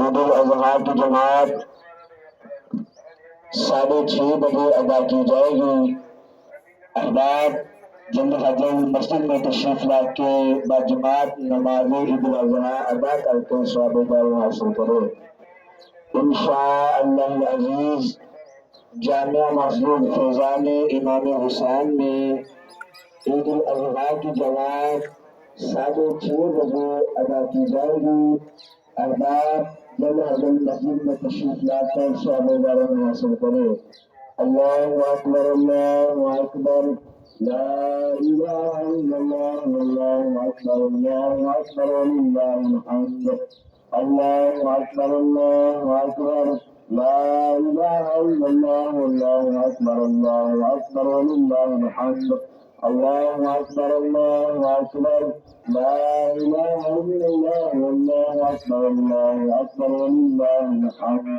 ईद उल अजहा की जमात 6:30 बजे अदा की जाएगी। अहबाब जल्द अज जल्द मस्जिद में तशरीफ ला के बाजमात नमाज ईद उल अजहा अदा करके सवाब हासिल करे। इंशाअल्लाह अजीज जामिया मस्जिद फैजान इमाम हुसैन में ईद उल अजहा की जमात 6:30 बजे अदा की जाएगी। अहबाब जल्द अज जल्द मस्जिद में तशरीफ लाकर सवाब हासिल करे। अल्लाहु अकबर अल्लाहु अकबर ला इलाहा इल्लल्लाह अल्लाहु अकबर वलिल्लाहिल हम्द। अल्लाहु अकबर ला इलाहा इल्लल्लाह अल्लाहु अकबर वलिल्लाहिल हम्द। अल्लाहु अकबर ला इलाहा इल्लल्लाह अल्लाहु अकबर वलिल्लाहिल हम्द।